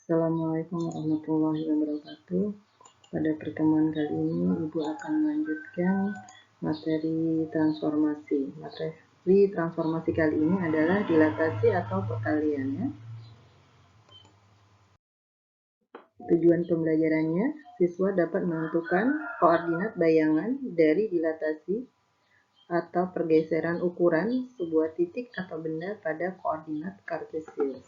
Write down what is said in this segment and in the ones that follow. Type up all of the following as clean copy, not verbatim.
Assalamualaikum warahmatullahi wabarakatuh. Pada pertemuan kali ini, Ibu akan melanjutkan materi transformasi. Materi transformasi kali ini adalah dilatasi atau perkalian, ya. Tujuan pembelajarannya, siswa dapat menentukan koordinat bayangan dari dilatasi atau pergeseran ukuran sebuah titik atau benda pada koordinat kartesius.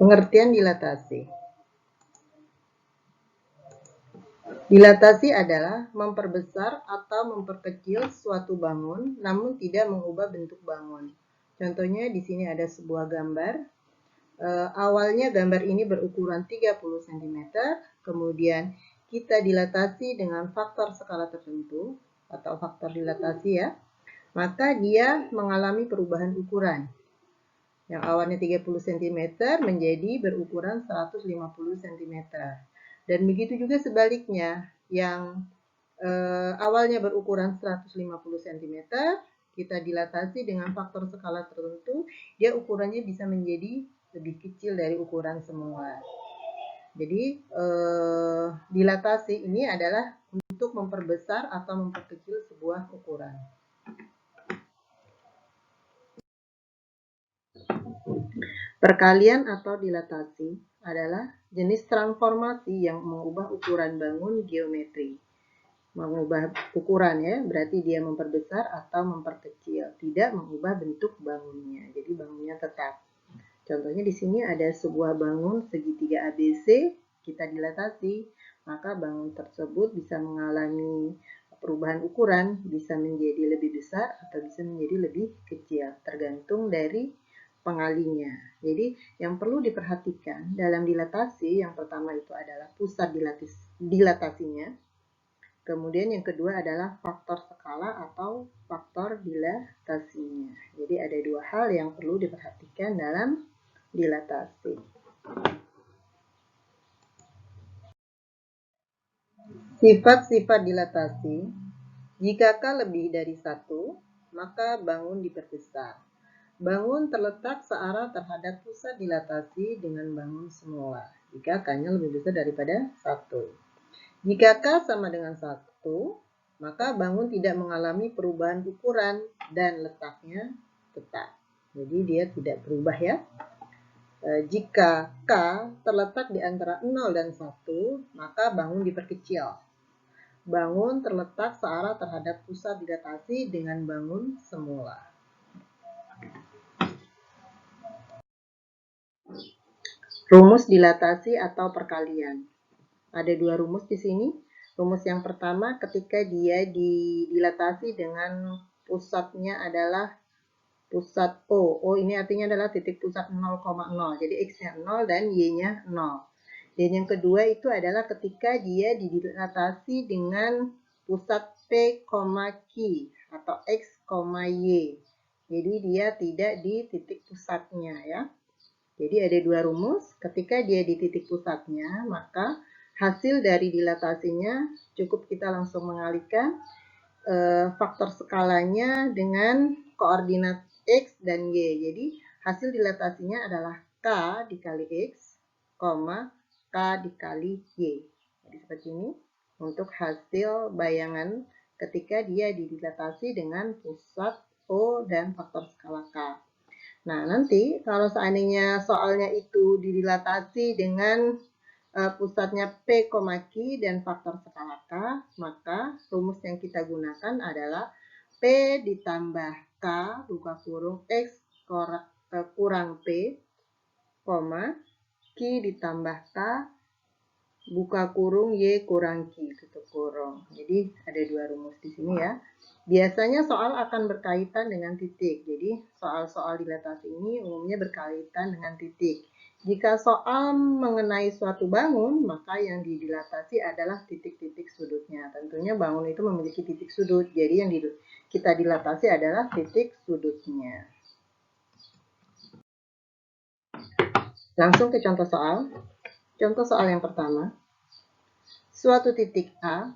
Pengertian dilatasi. Dilatasi adalah memperbesar atau memperkecil suatu bangun namun tidak mengubah bentuk bangun. Contohnya di sini ada sebuah gambar. Awalnya gambar ini berukuran 30 cm, kemudian kita dilatasi dengan faktor skala tertentu atau faktor dilatasi, ya. Maka dia mengalami perubahan ukuran. Yang awalnya 30 cm menjadi berukuran 150 cm. Dan begitu juga sebaliknya, yang awalnya berukuran 150 cm, kita dilatasi dengan faktor skala tertentu, dia ukurannya bisa menjadi lebih kecil dari ukuran semula. Jadi dilatasi ini adalah untuk memperbesar atau memperkecil sebuah ukuran. Perkalian atau dilatasi adalah jenis transformasi yang mengubah ukuran bangun geometri. Mengubah ukuran, ya, berarti dia memperbesar atau memperkecil, tidak mengubah bentuk bangunnya. Jadi bangunnya tetap. Contohnya di sini ada sebuah bangun segitiga ABC, kita dilatasi, maka bangun tersebut bisa mengalami perubahan ukuran, bisa menjadi lebih besar atau bisa menjadi lebih kecil, tergantung dari pengalinya. Jadi yang perlu diperhatikan dalam dilatasi, yang pertama itu adalah pusat dilatasinya. Kemudian yang kedua adalah faktor skala atau faktor dilatasinya. Jadi ada dua hal yang perlu diperhatikan dalam dilatasi. Sifat-sifat dilatasi. Jika K lebih dari 1, maka bangun diperbesar. Bangun terletak searah terhadap pusat dilatasi dengan bangun semula. Jika K-nya lebih besar daripada 1. Jika K sama dengan 1, maka bangun tidak mengalami perubahan ukuran dan letaknya tetap. Jadi dia tidak berubah, ya. Jika K terletak di antara 0 dan 1, maka bangun diperkecil. Bangun terletak searah terhadap pusat dilatasi dengan bangun semula. Rumus dilatasi atau perkalian. Ada dua rumus di sini. Rumus yang pertama ketika dia dilatasi dengan pusatnya adalah pusat O. O ini artinya adalah titik pusat 0,0. Jadi X-nya 0 dan Y-nya 0. Dan yang kedua itu adalah ketika dia dilatasi dengan pusat P, Q atau X, Y. Jadi dia tidak di titik pusatnya, ya. Jadi ada dua rumus. Ketika dia di titik pusatnya, maka hasil dari dilatasinya cukup kita langsung mengalihkan faktor skalanya dengan koordinat X dan Y. Jadi hasil dilatasinya adalah K dikali X, K dikali Y. Jadi seperti ini untuk hasil bayangan ketika dia dilatasi dengan pusat O dan faktor skala K. Nah, nanti kalau seandainya soalnya itu dilatasi dengan pusatnya P, Q dan faktor skala K, maka rumus yang kita gunakan adalah P ditambah K buka kurung X kurang P, Q ditambah K buka kurung Y kurang Q tutup kurung. Jadi ada dua rumus di sini, ya. Biasanya soal akan berkaitan dengan titik. Jadi soal-soal dilatasi ini umumnya berkaitan dengan titik. Jika soal mengenai suatu bangun, maka yang dilatasi adalah titik-titik sudutnya. Tentunya bangun itu memiliki titik sudut. Jadi yang kita dilatasi adalah titik sudutnya. Langsung ke contoh soal. Contoh soal yang pertama. Suatu titik A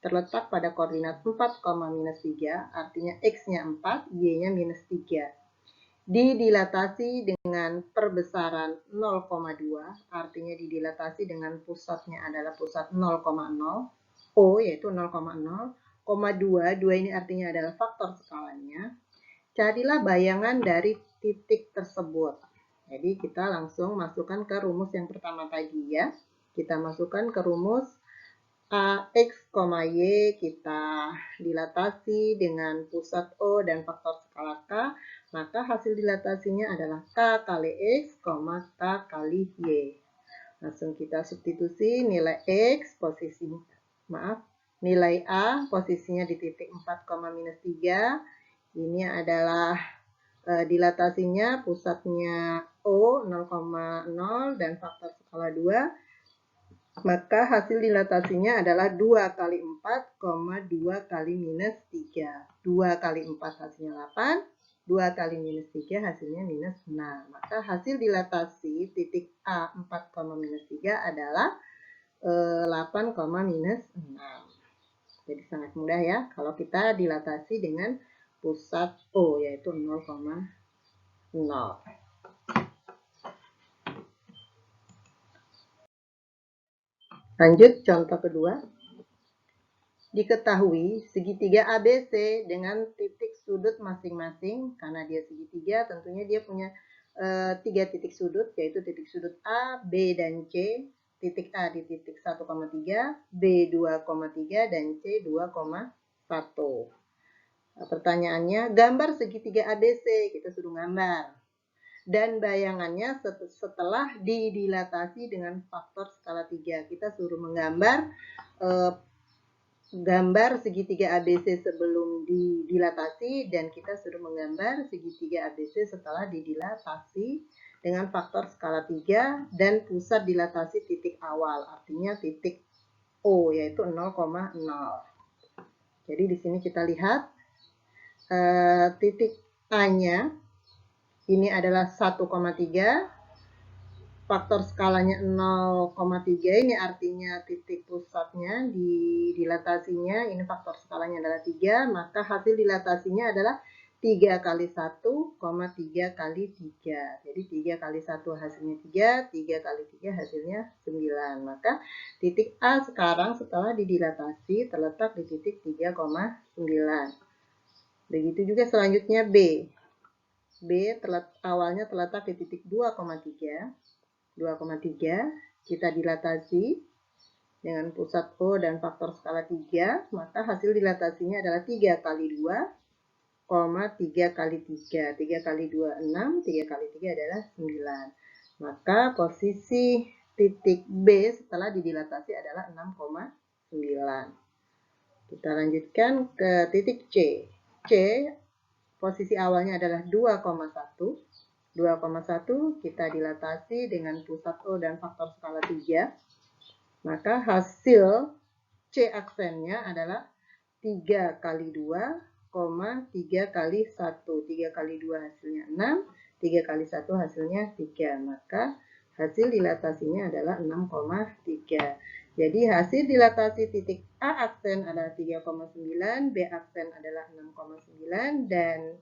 terletak pada koordinat 4, minus 3, artinya X-nya 4, Y-nya minus 3. Didilatasi dengan perbesaran 0,2, artinya didilatasi dengan pusatnya adalah pusat 0,0, O yaitu 0,0, 2 ini artinya adalah faktor skalanya. Carilah bayangan dari titik tersebut. Jadi kita langsung masukkan ke rumus yang pertama tadi ya. Kita masukkan ke rumus AX, Y kita dilatasi dengan pusat O dan faktor skala K, maka hasil dilatasinya adalah K kali X, K kali Y. Langsung kita substitusi nilai X, nilai A posisinya di titik 4, minus 3. Ini adalah dilatasinya, pusatnya O 0,0 dan faktor skala 2. Maka hasil dilatasinya adalah 2 kali 4, 2 kali minus 3. 2 kali 4 hasilnya 8, 2 kali minus 3 hasilnya minus 6. Maka hasil dilatasi titik A 4, minus 3 adalah 8, minus 6. Jadi sangat mudah ya kalau kita dilatasi dengan pusat O yaitu 0,0. Lanjut contoh kedua. Diketahui segitiga ABC dengan titik sudut masing-masing, karena dia segitiga tentunya dia punya 3 titik sudut, yaitu titik sudut A, B, dan C. Titik A di titik 1,3, B 2,3, dan C 2,1. Pertanyaannya, gambar segitiga ABC, kita suruh gambar. Dan bayangannya setelah didilatasi dengan faktor skala 3. Kita suruh menggambar gambar segitiga ABC sebelum didilatasi dan kita suruh menggambar segitiga ABC setelah didilatasi dengan faktor skala 3 dan pusat dilatasi titik awal, artinya titik O yaitu 0,0. Jadi di sini kita lihat titik A-nya ini adalah 1,3, faktor skalanya 0,3, ini artinya titik pusatnya dilatasinya, ini faktor skalanya adalah 3, maka hasil dilatasinya adalah 3 kali 1, 3 kali 3. Jadi 3 kali 1 hasilnya 3, 3 kali 3 hasilnya 9. Maka titik A sekarang setelah didilatasi terletak di titik 3,9. Begitu juga selanjutnya B. B awalnya terletak di titik 2,3. 2,3 kita dilatasi dengan pusat O dan faktor skala 3, maka hasil dilatasinya adalah 3 kali 2, 3 kali 3. 3 kali 2, 6, 3 kali 3 adalah 9. Maka posisi titik B setelah didilatasi adalah 6,9. Kita lanjutkan ke titik C. C posisi awalnya adalah 2,1. 2,1 kita dilatasi dengan pusat O dan faktor skala 3. Maka hasil C aksennya adalah 3 kali 2, 3 kali 1. 3 kali 2 hasilnya 6, 3 kali 1 hasilnya 3. Maka hasil dilatasinya adalah 6,3. Jadi hasil dilatasi titik A aksen adalah 3,9, B aksen adalah 6,9, dan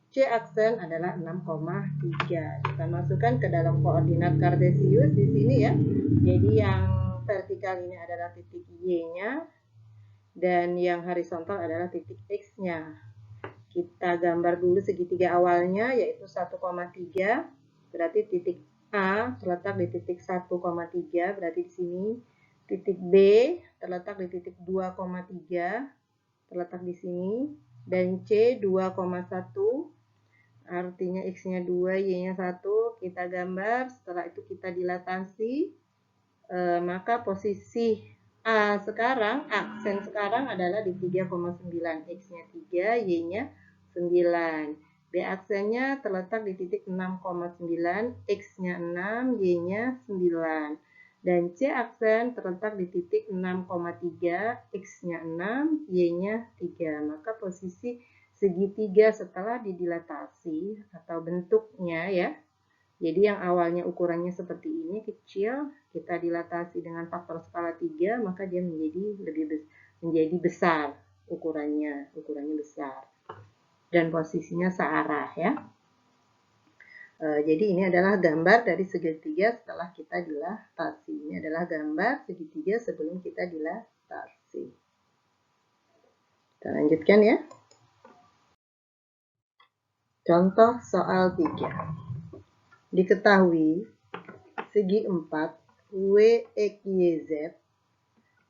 C aksen adalah 6,3. Kita masukkan ke dalam koordinat kartesius di sini ya. Jadi yang vertikal ini adalah titik Y-nya dan yang horizontal adalah titik X-nya. Kita gambar dulu segitiga awalnya yaitu 1,3. Berarti titik A terletak di titik 1,3, berarti di sini. Titik B terletak di titik 2,3, terletak di sini. Dan C 2,1, artinya X-nya 2, Y-nya 1. Kita gambar, setelah itu kita dilatasi. Maka posisi A sekarang, aksen sekarang adalah di 3,9. X-nya 3, Y-nya 9. B aksennya terletak di titik 6,9, X-nya 6, Y-nya 9. Dan C aksen terletak di titik 6,3, X-nya 6, Y-nya 3. Maka posisi segitiga setelah didilatasi atau bentuknya ya. Jadi yang awalnya ukurannya seperti ini kecil, kita dilatasi dengan faktor skala 3, maka dia menjadi lebih menjadi besar, ukurannya besar. Dan posisinya searah ya. Jadi ini adalah gambar dari segitiga setelah kita dilatasi. Ini adalah gambar segitiga sebelum kita dilatasi. Kita lanjutkan ya. Contoh soal 3. Diketahui segi 4 WXYZ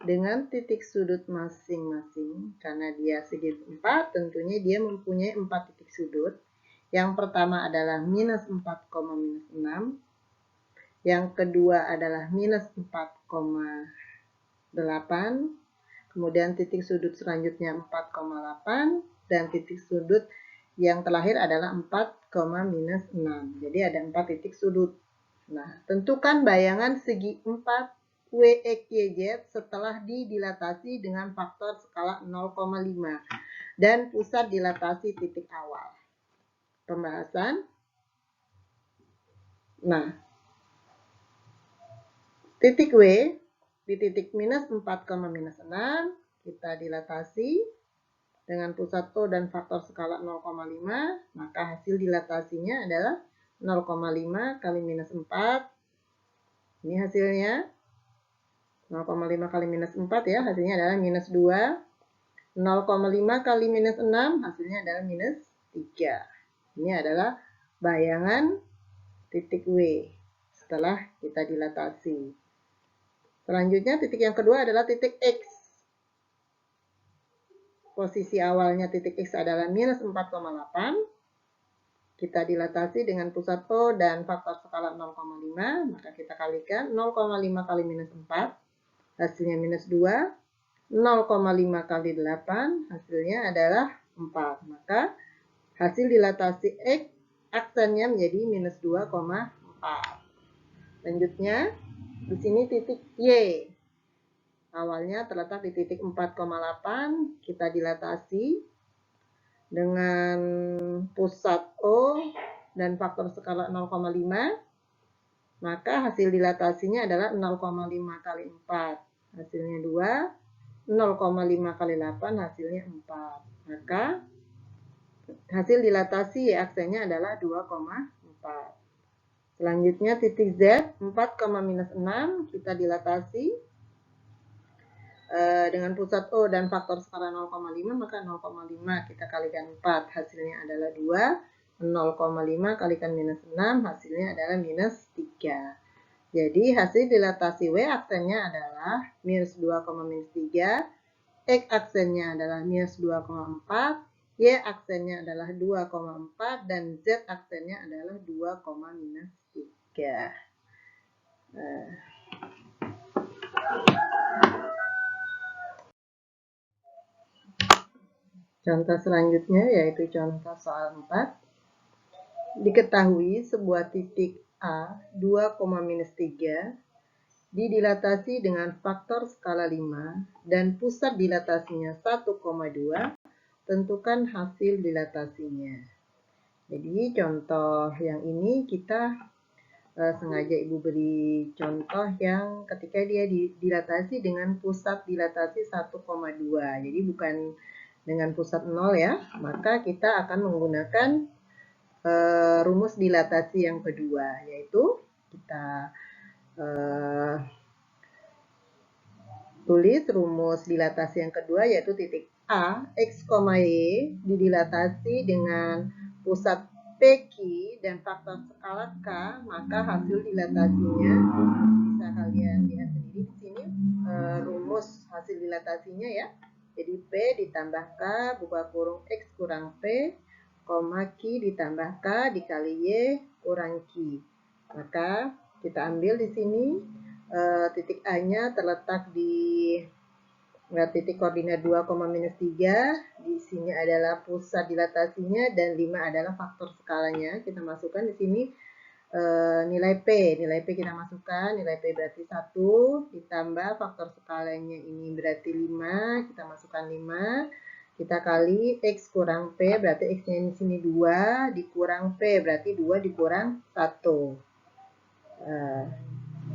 dengan titik sudut masing-masing, karena dia segi 4 tentunya dia mempunyai 4 titik sudut. Yang pertama adalah minus 4, minus 6. Yang kedua adalah minus 4,8. Kemudian titik sudut selanjutnya 4,8. Dan titik sudut yang terakhir adalah 4, minus 6. Jadi ada 4 titik sudut. Nah, tentukan bayangan segi 4 WXYZ setelah didilatasi dengan faktor skala 0,5 dan pusat dilatasi titik awal. Pembahasan. Nah, titik W di titik minus 4, minus 6 kita dilatasi dengan pusat O dan faktor skala 0,5, maka hasil dilatasinya adalah 0,5 kali minus 4. Ini hasilnya 0,5 kali minus 4 ya, hasilnya adalah minus 2. 0,5 kali minus 6 hasilnya adalah minus 3. Ini adalah bayangan titik W setelah kita dilatasi. Selanjutnya titik yang kedua adalah titik X. Posisi awalnya titik X adalah minus 4,8. Kita dilatasi dengan pusat O dan faktor skala 0,5. Maka kita kalikan 0,5 kali minus 4. Hasilnya minus 2. 0,5 kali 8. Hasilnya adalah 4. Maka hasil dilatasi X aksennya menjadi minus 2,4. Selanjutnya, di sini titik Y. Awalnya terletak di titik 4,8. Kita dilatasi dengan pusat O dan faktor skala 0,5. Maka hasil dilatasinya adalah 0,5 kali 4. Hasilnya 2. 0,5 kali 8 hasilnya 4. Maka hasil dilatasi Y aksennya adalah 2,4. Selanjutnya titik Z 4, minus 6 kita dilatasi dengan pusat O dan faktor skala 0,5, maka 0,5 kita kalikan 4 hasilnya adalah 2. 0,5 kalikan minus 6 hasilnya adalah minus 3. Jadi hasil dilatasi W aksennya adalah minus 2, minus 3. X aksennya adalah minus 2,4. Y aksennya adalah 2,4 dan Z aksennya adalah 2, minus 3. Contoh selanjutnya yaitu contoh soal 4. Diketahui sebuah titik A 2, minus 3 didilatasi dengan faktor skala 5 dan pusat dilatasinya 1,2. Tentukan hasil dilatasinya. Jadi contoh yang ini kita sengaja Ibu beri contoh yang ketika dia dilatasi dengan pusat dilatasi 1,2. Jadi bukan dengan pusat 0 ya. Maka kita akan menggunakan rumus dilatasi yang kedua, yaitu kita tulis rumus dilatasi yang kedua yaitu titik A, X, Y didilatasi dengan pusat PQ dan faktor skala K, maka hasil dilatasinya bisa kalian lihat sendiri di sini rumus hasil dilatasinya ya. Jadi P ditambah K buka kurung X kurang P, koma Q ditambah K dikali Y kurang Q. Maka kita ambil di sini titik A-nya terletak di titik koordinat 2, minus 3. Di sini adalah pusat dilatasinya dan 5 adalah faktor skalanya. Kita masukkan di sini nilai P. Nilai P kita masukkan. Nilai P berarti 1 ditambah faktor skalanya ini berarti 5. Kita masukkan 5. Kita kali X kurang P berarti X-nya di sini 2 dikurang P berarti 2 dikurang 1.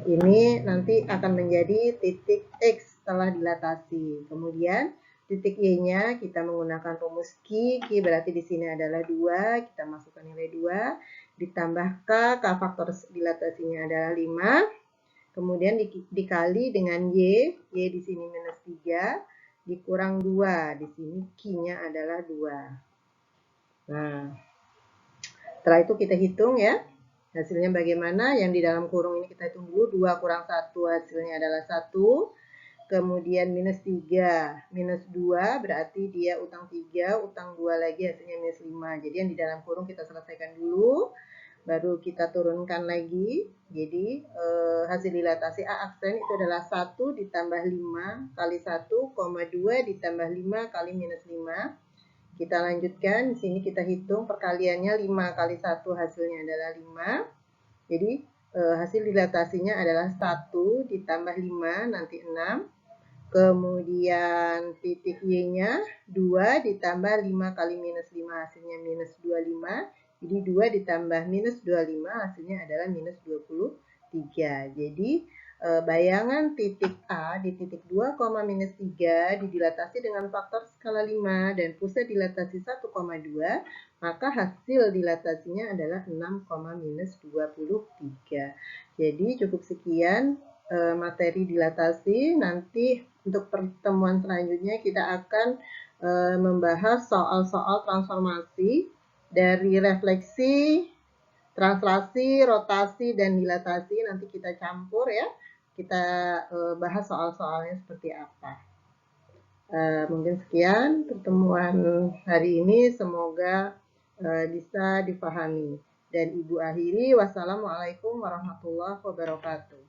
Ini nanti akan menjadi titik X setelah dilatasi. Kemudian titik Y-nya kita menggunakan rumus Q berarti di sini adalah 2, kita masukkan nilai 2, ditambah K faktor dilatasinya adalah 5, kemudian dikali dengan Y di sini minus 3, dikurang 2, di sini Q-nya adalah 2. Nah, setelah itu kita hitung ya, hasilnya bagaimana. Yang di dalam kurung ini kita hitung dulu, 2 kurang 1 hasilnya adalah 1. Kemudian minus 3, minus 2 berarti dia utang 3, utang 2 lagi hasilnya minus 5. Jadi yang di dalam kurung kita selesaikan dulu, baru kita turunkan lagi. Jadi hasil dilatasi A aksen itu adalah 1 ditambah 5 kali 1, 2 ditambah 5 kali minus 5. Kita lanjutkan, di sini kita hitung perkaliannya 5 kali 1 hasilnya adalah 5. Jadi hasil dilatasinya adalah 1 ditambah 5 nanti 6. Kemudian titik Y-nya 2 ditambah 5 kali minus 5 hasilnya minus 25. Jadi 2 ditambah minus 25 hasilnya adalah minus 23. Jadi bayangan titik A di titik 2, minus 3 didilatasi dengan faktor skala 5 dan pusat dilatasi 1,2, maka hasil dilatasinya adalah 6, minus 23. Jadi cukup sekian materi dilatasi. Nanti untuk pertemuan selanjutnya kita akan membahas soal-soal transformasi dari refleksi, translasi, rotasi, dan dilatasi. Nanti kita campur ya. Kita bahas soal-soalnya seperti apa. Mungkin sekian pertemuan hari ini. Semoga bisa dipahami. Dan Ibu akhiri, wassalamualaikum warahmatullahi wabarakatuh.